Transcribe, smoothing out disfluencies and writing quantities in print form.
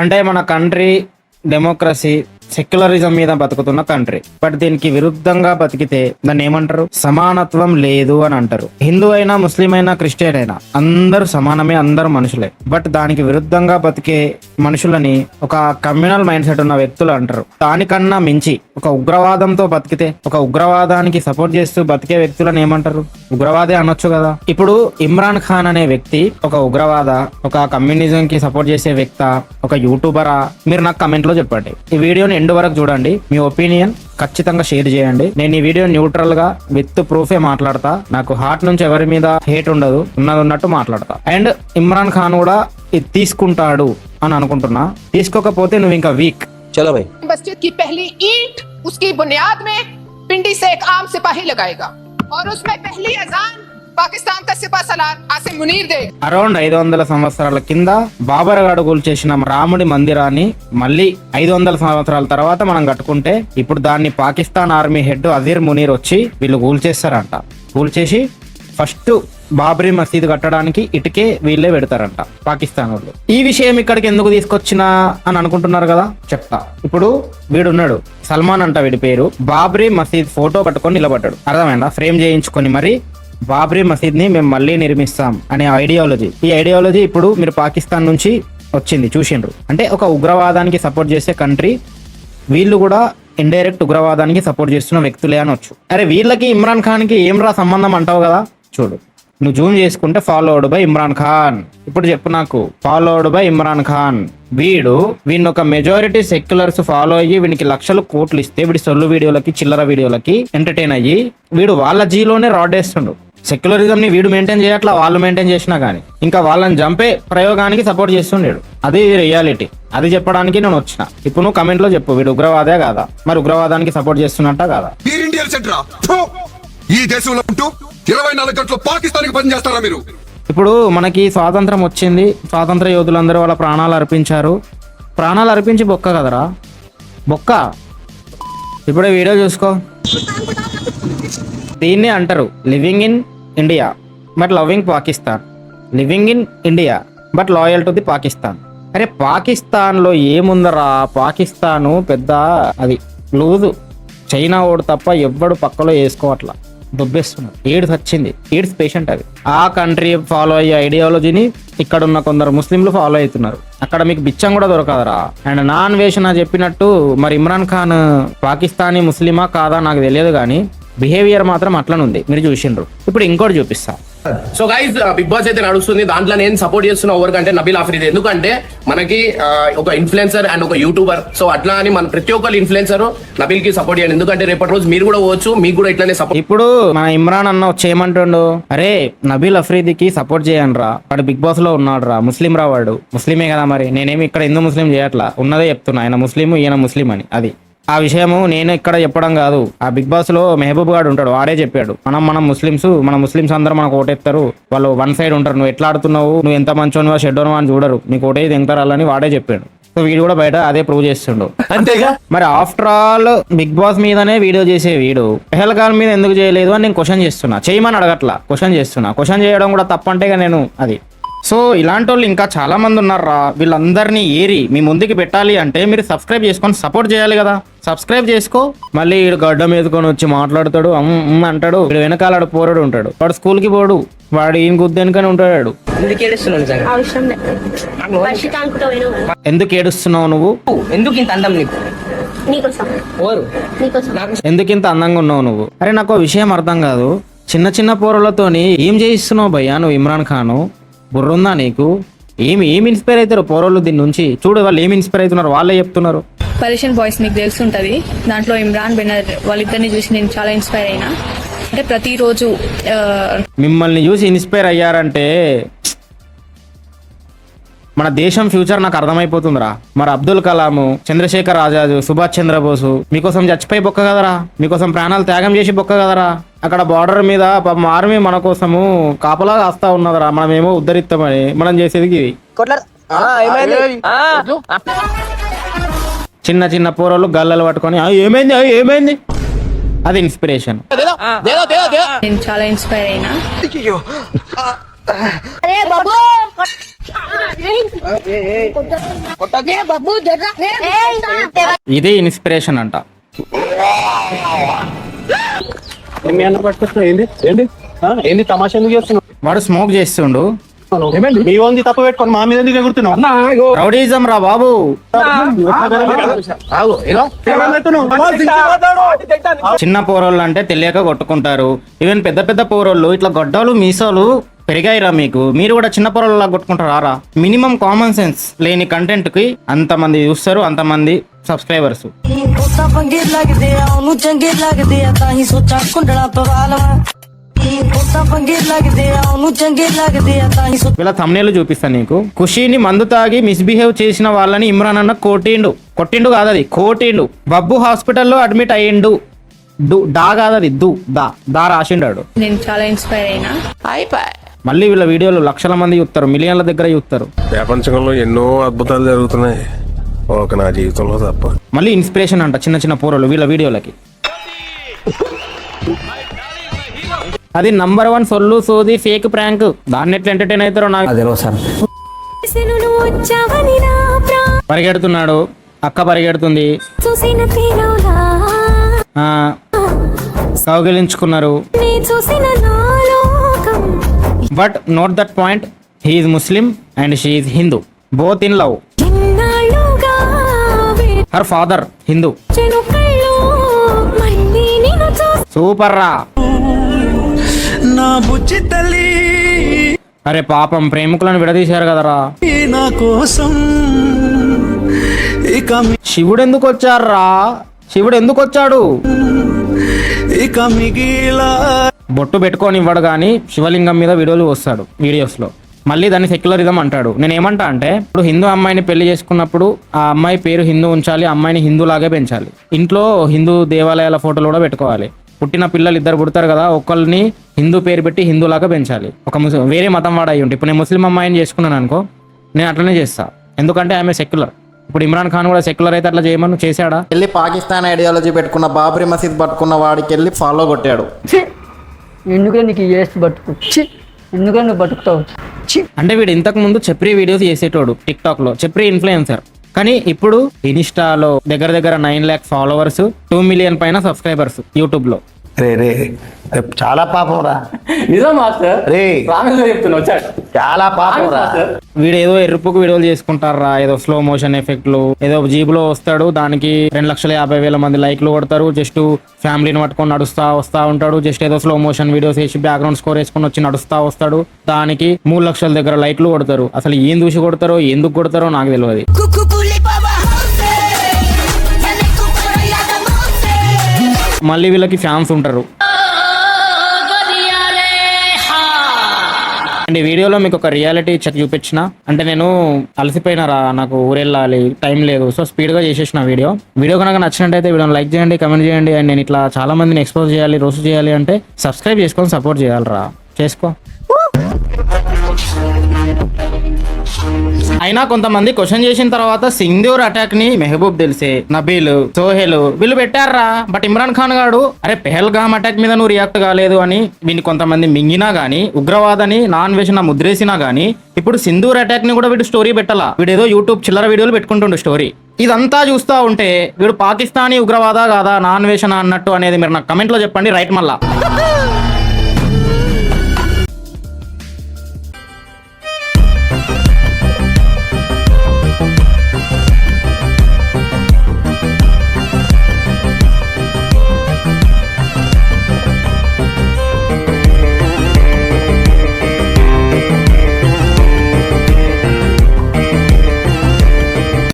అంటే మన country democracy secularism మీద బతుకుతున్న కంట్రీ. బట్ దీనికి విరుద్ధంగా బతికితే దాన్ని ఏమంటారు? సమానత్వం లేదు అని అంటారు. హిందూ అయినా, ముస్లిం అయినా, క్రిస్టియన్ అయినా అందరూ సమానమే, అందరూ మనుషులే. బట్ దానికి విరుద్ధంగా బతికే మనుషులని ఒక కమ్యూనల్ మైండ్ సెట్ ఉన్న వ్యక్తులు అంటారు. దానికన్నా మించి ఒక ఉగ్రవాదంతో బతికితే, ఒక ఉగ్రవాదానికి సపోర్ట్ చేస్తూ బతికే వ్యక్తులను ఏమంటారు? ఉగ్రవాదే అనొచ్చు కదా. ఇప్పుడు ఇమ్రాన్ ఖాన్ అనే వ్యక్తి ఒక ఉగ్రవాద, ఒక కమ్యూనిజం కి సపోర్ట్ చేసే వ్యక్త, ఒక యూట్యూబరా? మీరు నాకు కమెంట్ లో చెప్పండి. ఈ వీడియోని ఎండ్ వరకు చూడండి. మీ ఒపీనియన్ ఖచ్చితంగా షేర్ చేయండి. నేను ఈ వీడియో న్యూట్రల్ గా విత్ ప్రూఫే మాట్లాడతా. నాకు హార్ట్ నుంచి ఎవరి మీద హేట్ ఉండదు, ఉన్నది ఉన్నట్టు మాట్లాడతా. అండ్ ఇమ్రాన్ ఖాన్ కూడా ఇది తీసుకుంటాడు అని అనుకుంటున్నా. తీసుకోకపోతే నువ్వు ఇంకా వీక్. चलो भाई, मस्जिद की पहली ईंट उसकी बुनियाद में पिंडी से एक आम सिपाही लगाएगा और उसमें पहली अजान पाकिस्तान का सिपा सलार आसिम मुनीर दे. అరౌండ్ 500 సంవత్సరాల కింద బాబర్ గాడు కూల్చేసిన రాముడి మందిరాన్ని మళ్ళీ 500 సంవత్సరాల తర్వాత మనం కట్టుకుంటే, ఇప్పుడు దాన్ని పాకిస్తాన్ ఆర్మీ హెడ్ అజీర్ మునీర్ వచ్చి వీళ్ళు కూల్చేస్తారంట. కూల్చేసి ఫస్ట్ బాబ్రీ మసీద్ కట్టడానికి ఇటుకే వీళ్ళే పెడతారంట పాకిస్తాన్ వాళ్ళు. ఈ విషయం ఇక్కడికి ఎందుకు తీసుకొచ్చినా అని అనుకుంటున్నారు కదా, చెప్తా. ఇప్పుడు వీడున్నాడు సల్మాన్ అంట, వీడి పేరు. బాబ్రీ మసీద్ ఫోటో పట్టుకొని నిలబడ్డాడు, అర్థమైందా? ఫ్రేమ్ చేయించుకొని మరి బాబ్రీ మసీద్ ని మేము మళ్ళీ నిర్మిస్తాం అనే ఐడియాలజీ. ఈ ఐడియాలజీ ఇప్పుడు మీరు పాకిస్తాన్ నుంచి వచ్చింది, చూసిండ్రు. అంటే ఒక ఉగ్రవాదానికి సపోర్ట్ చేసే కంట్రీ, వీళ్ళు కూడా ఇండైరెక్ట్ ఉగ్రవాదానికి సపోర్ట్ చేస్తున్న వ్యక్తులే అనొచ్చు. అరే వీళ్ళకి ఇమ్రాన్ ఖాన్ కి ఏం రా సంబంధం అంటావు కదా, చూడు. నువ్వు జూమ్ చేసుకుంటే ఫాలోడ్ బై ఇమ్రాన్ ఖాన్. ఇప్పుడు చెప్పు నాకు, ఫాలోడ్ బై ఇమ్రాన్ ఖాన్. వీడిని ఒక మెజారిటీ సెక్యులర్స్ ఫాలో అయ్యి వీనికి లక్షలు కోట్లు ఇస్తే, వీడి సొల్లు వీడియోలకి, చిల్లర వీడియోలకి ఎంటర్టైన్ అయ్యి వీడు వాళ్ళ జీలోనే రాడేస్తుండు. సెక్యులరిజం ని వీడు మెయింటైన్ చేయట్లా, వాళ్ళు మెయింటైన్ చేసినా గానీ ఇంకా వాళ్ళని చంపే ప్రయోగానికి సపోర్ట్ చేస్తుండేడు. అది రియాలిటీ. అది చెప్పడానికి నేను వచ్చిన. ఇప్పుడు నువ్వు కమెంట్ లో చెప్పు, వీడు ఉగ్రవాదే కాదా? మరి ఉగ్రవాదానికి సపోర్ట్ చేస్తున్నట్ట కాదా? ఈ దేశంలో ఉంటూ 24 గంటలు పాకిస్తాన్కి పని చేస్తారా మీరు? ఇప్పుడు మనకి స్వాతంత్రం వచ్చింది, స్వాతంత్ర యోధులందరూ వాళ్ళ ప్రాణాలు అర్పించారు. ప్రాణాలు అర్పించి బొక్క కదరా, బొక్క. ఇప్పుడే వీడియో చూసుకో. దీన్ని అంటారు living in India but loving Pakistan, living in India but loyal to the Pakistan. అరే పాకిస్తాన్లో ఏముందరా? పాకిస్తాను పెద్ద అది లూజు. చైనా ఓడు తప్ప ఎవ్వడు పక్కలో వేసుకోవట్లా, దొబ్బేస్తున్నారు. ఎయిడ్స్ వచ్చింది, ఎయిడ్స్ పేషెంట్ అది. ఆ కంట్రీ ఫాలో అయ్యే ఐడియాలజీని ఇక్కడ ఉన్న కొందరు ముస్లింలు ఫాలో అవుతున్నారు. అక్కడ మీకు బిచ్చం కూడా దొరకదరా. అండ్ నాన్ వేషన్ చెప్పినట్టు మరి ఇమ్రాన్ ఖాన్ పాకిస్తానీ ముస్లిమా కాదా నాకు తెలియదు, కానీ బిహేవియర్ మాత్రం అట్లనుంది, మీరు చూసిండ్రు. ఇప్పుడు ఇంకోటి చూపిస్తా. సో గైస్, బిగ్ బాస్ అయితే నడుస్తుంది. దాంట్లో నేను సపోర్ట్ చేస్తున్న ఎవరికంటే నబీల్ ఆఫ్రిది. ఎందుకంటే మనకి ఒక ఇన్ఫ్లుయెన్సర్ అండ్ ఒక యూట్యూబర్. సో అట్లా అని మన ప్రతి ఒక్కరు ఇన్ఫ్లుయెన్సర్ నబీల్ కి సపోర్ట్ చేయండి. ఎందుకంటే రేపటి రోజు మీరు కూడా పోవచ్చు, మీకు కూడా ఇట్లానే సపోర్ట్. ఇప్పుడు మన ఇమ్రాన్ అన్న వచ్చేయమంటుండు, అరే నబీల్ అఫ్రీదికి సపోర్ట్ చేయండి రా, వాడు బిగ్ బాస్ లో ఉన్నాడు రా, ముస్లిం రా, వాడు ముస్లిమే కదా. మరి నేనేమి ఇక్కడ హిందూ ముస్లిం చేయట్లా, ఉన్నదే చెప్తున్నా. ఆయన ముస్లిం, ఈయన ముస్లిం అని. అది ఆ విషయము నేను ఇక్కడ చెప్పడం కాదు. ఆ బిగ్ బాస్ లో మెహబూబ్ గాడు ఉంటాడు, వాడే చెప్పాడు. మనం ముస్లిమ్స్ అందరూ మనకు ఓటేస్తారు, వాళ్ళు వన్ సైడ్ ఉంటారు. నువ్వు ఎట్లా ఆడుతున్నావు, నువ్వు ఎంత మంచోనివా షెడ్డోనవా అని చూడరు, నీకు ఓటేది ఎంతరాలని వాడే చెప్పాడు. సో వీడు కూడా బయట అదే ప్రూవ్ చేస్తుండు. అంతేగా మరి ఆఫ్టర్ ఆల్ బిగ్ బాస్ మీదనే వీడియో చేసే వీడు పెహల్గాన్ మీద ఎందుకు చేయలేదు అని నేను క్వశ్చన్ చేస్తున్నా. చేయమని అడగట్లా, క్వశ్చన్ చేస్తున్నా. క్వశ్చన్ చేయడం కూడా తప్పంటే నేను అది. సో ఇలాంటి వాళ్ళు ఇంకా చాలా మంది ఉన్నారా. వీళ్ళందరినీ ఏరి మీ ముందుకి పెట్టాలి అంటే మీరు సబ్స్క్రైబ్ చేసుకొని సపోర్ట్ చేయాలి కదా. సబ్స్క్రైబ్ చేసుకో. మళ్ళీ వీడు గడ్డం ఎదుకొని వచ్చి మాట్లాడతాడు, అంటాడు. వీడు వెనకాల పోరాడు ఉంటాడు, వాడు స్కూల్ కి పోడు, వాడు ఈయన గుద్దెనుకని ఉంటాడు. ఎందుకు ఏడుస్తున్నావు నువ్వు? ఎందుకు ఇంత అందం నీకు? ఎందుకు ఇంత అందంగా ఉన్నావు నువ్వు? అరే నాకు విషయం అర్థం కాదు. చిన్న పోరలతోని ఏం చేయిస్తున్నావు భయ్యా నువ్వు? ఇమ్రాన్ ఖాన్ బుర్రుందా నీకు? ఏమి ఇన్స్పైర్ అవుతారు పోరోళ్ళు దీని నుంచి? చూడు వాళ్ళు ఏమి ఇన్స్పైర్ అవుతున్నారు, వాళ్ళే చెప్తున్నారు. పర్షియన్ బాయ్స్ మీకు తెలుసుంటది, దాంట్లో ఇమ్రాన్ బెనర్ వాళ్ళిద్దరిని చూసి నేను చాలా ఇన్స్పైర్ అయినా. అంటే ప్రతిరోజు మిమ్మల్ని చూసి ఇన్స్పైర్ అయ్యారంటే మన దేశం ఫ్యూచర్ నాకు అర్థమైపోతుందిరా. మరి అబ్దుల్ కలాం, చంద్రశేఖర్ ఆజాద్, సుభాష్ చంద్రబోసు మీకోసం చచ్చిపోయి బొక్క కదరా, మీకోసం ప్రాణాలు త్యాగం చేసి బొక్క కదరా. అక్కడ బార్డర్ మీద ఆర్మీ మన కోసము కాపలా కాస్తా ఉన్నదరా, మనమేమో ఉద్ధరిస్తామని. మనం చేసేది ఇది. చిన్న పోరలు గల్లలు పట్టుకొని ఏమైంది అది ఇన్స్పిరేషన్. నేను చాలా ఇన్స్పైర్ అయినా. अरे बाबू बाबू ఇది ఇన్స్పిరేషన్ అంట. ఏంది తమాషా ఎందుకు చేస్తున్నావు? వాడు స్మోక్ చేస్తుండు. మీ ఓన్ది తప్పు పెట్టుకొని మా మీద ఎందుకు ఎగురుతున్నావు? రౌడీజం రా బాబు. చిన్న పోరోళ్ళు అంటే తెలియక కొట్టుకుంటారు. ఈవెన్ పెద్ద పెద్ద పోరోళ్ళు ఇట్లా గొడ్డలు మీసాలు పెరిగాయిరా మీకు, మీరు కూడా చిన్న పొరలా కొట్టుకుంటారా? మినిమం కామన్ సెన్స్ లేని కంటెంట్ కి అంతమంది చూస్తారు, అంతమంది సబ్స్క్రైబర్స్. ఇలా thumbnail చూపిస్తాను నీకు. ఖుషీని మందు తాగి మిస్బిహేవ్ చేసిన వాళ్ళని ఇమ్రాన్ అన్న కొట్టిండు కాదు, అది కోటిండు. బబ్బు హాస్పిటల్లో అడ్మిట్ అయ్యిండు. డా కాదు, అది దా రాసిండాడు. నేను చాలా ఇన్స్పైర్ అయినా. మళ్ళీ వీళ్ళ వీడియోలు లక్షల మంది చూస్తారు, మిలియన్ల దగ్గర చూస్తారు. ప్రపంచంలో ఎన్నో అద్భుతాలు జరుగుతున్నాయి, ఒక నా జీవితంలో తప్ప. మళ్ళీ ఇన్స్పిరేషన్ అంట చిన్న చిన్న పోరలు వీళ్ళ వీడియోలకి. అది నంబర్ 1 సొల్లు సోది ఫేక్ ప్రాంక్. దాన్ని ఎట్లా ఎంటర్టైన్ అవుతారో నాకు తెలియదు సార్. పరిగెడుతున్నాడు, అక్క పరిగెడుతుంది, కౌగిలించుకున్నారు. But note that point, he is Muslim and she is Hindu, both in love. Her father Hindu. Super రా. అరే పాపం ప్రేమికులను విడదీశారు కదరా. శివుడు ఎందుకు వచ్చారా? శివుడు ఎందుకు వచ్చాడు? బొట్టు పెట్టుకొని ఇవ్వడు కానీ శివలింగం మీద వీడియోలు వస్తాడు వీడియోస్ లో. మళ్ళీ దాన్ని సెక్యులరిజం అంటాడు. నేను ఏమంటా అంటే, ఇప్పుడు హిందూ అమ్మాయిని పెళ్లి చేసుకున్నప్పుడు ఆ అమ్మాయి పేరు హిందూ ఉంచాలి, అమ్మాయిని హిందూలాగే పెంచాలి. ఇంట్లో హిందూ దేవాలయాల ఫోటోలు కూడా పెట్టుకోవాలి. పుట్టిన పిల్లలు ఇద్దరు పుడతారు కదా, ఒకళ్ళని హిందూ పేరు పెట్టి హిందూలాగా పెంచాలి. ఒక వేరే మతం వాడు అయ్యి ఉంటే, ఇప్పుడు నేను ముస్లిం అమ్మాయిని చేసుకున్నాను అనుకో, నేను అట్లనే చేస్తా, ఎందుకంటే ఆమె సెక్యులర్. ఇప్పుడు ఇమ్రాన్ ఖాన్ కూడా సెక్యులర్ అయితే అట్లా చేయమని చేశాడా? వెళ్ళి పాకిస్తాన్ ఐడియాలజీ పెట్టుకున్న బాబ్రీ మసీద్ పట్టుకున్న వాడికి వెళ్ళి ఫాలో కొట్టాడు. ఎందుకంటే నీకు చేసి బతుకు, ఎందుకంటే నువ్వు బతుకుతావు. అంటే వీడు ఇంతకు ముందు చెప్రీ వీడియోస్ చేసేటోడు టిక్-టాక్ లో, చెప్రీ ఇన్ఫ్లుయెన్సర్. కానీ ఇప్పుడు ఇన్స్టాలో దగ్గర 9 lakhs ఫాలోవర్స్, 2 million పైన సబ్స్క్రైబర్స్ యూట్యూబ్ లో. రే చాలా పాపం రా. నిజం మాస్టర్, రే చెప్తున్నా చాలా పాపం రా. వీడు ఏదో ఎరుపుకు వీడియోలు చేసుకుంటారా, ఏదో స్లో మోషన్ ఎఫెక్ట్లు, ఏదో జీబులో వస్తాడు, దానికి 2,50,000 మంది లైక్లు కొడతారు. జస్ట్ ఫ్యామిలీని పట్టుకొని వస్తా ఉంటాడు. జస్ట్ ఏదో స్లో మోషన్ వీడియోస్ వేసి బ్యాక్గ్రౌండ్ స్కోర్ వేసుకొని వచ్చి నడుస్తా వస్తాడు, దానికి 3 లక్షల దగ్గర లైక్లు కొడతారు. అసలు ఏం చూసి కొడతారో, ఎందుకు కొడతారో నాకు తెలియదు. మళ్ళీ వీళ్ళకి ఫ్యాన్స్ ఉంటారు. అండ్ ఈ వీడియోలో మీకు ఒక రియాలిటీ చెక్ చూపించిన, అంటే నేను అలసిపోయినారా, నాకు ఊరెళ్ళాలి, టైం లేదు, సో స్పీడ్గా చేసేసిన వీడియో కనుక నచ్చినట్టయితే వీడియోని లైక్ చేయండి, కమెంట్ చేయండి. అండ్ నేను ఇట్లా చాలా మందిని ఎక్స్పోజ్ చేయాలి, రోస్ట్ చేయాలి అంటే సబ్స్క్రైబ్ చేసుకొని సపోర్ట్ చేయాలరా, చేసుకో. అయినా కొంతమంది క్వశ్చన్ చేసిన తర్వాత సింధూర్ అటాక్ ని మెహబూబ్ దిల్సే, నబీల్, సోహెల్ వీళ్ళు పెట్టారా. బట్ ఇమ్రాన్ ఖాన్ గాడు అరే పెహల్గామ్ అటాక్ మీద నువ్వు రియాక్ట్ కాలేదు అని వీడిని కొంతమంది మింగినా గానీ, ఉగ్రవాదని నాన్ వేసిన ముద్రేసినా గానీ, ఇప్పుడు సింధూర్ అటాక్ ని కూడా వీడు స్టోరీ పెట్టాలా. వీడేదో యూట్యూబ్ చిల్లర వీడియోలు పెట్టుకుంటుండు స్టోరీ. ఇదంతా చూస్తా ఉంటే వీడు పాకిస్తానీ ఉగ్రవాద కాదా, నాన్ వేషణ అన్నట్టు అనేది మీరు నాకు కమెంట్ లో చెప్పండి. రైట్ మళ్ళా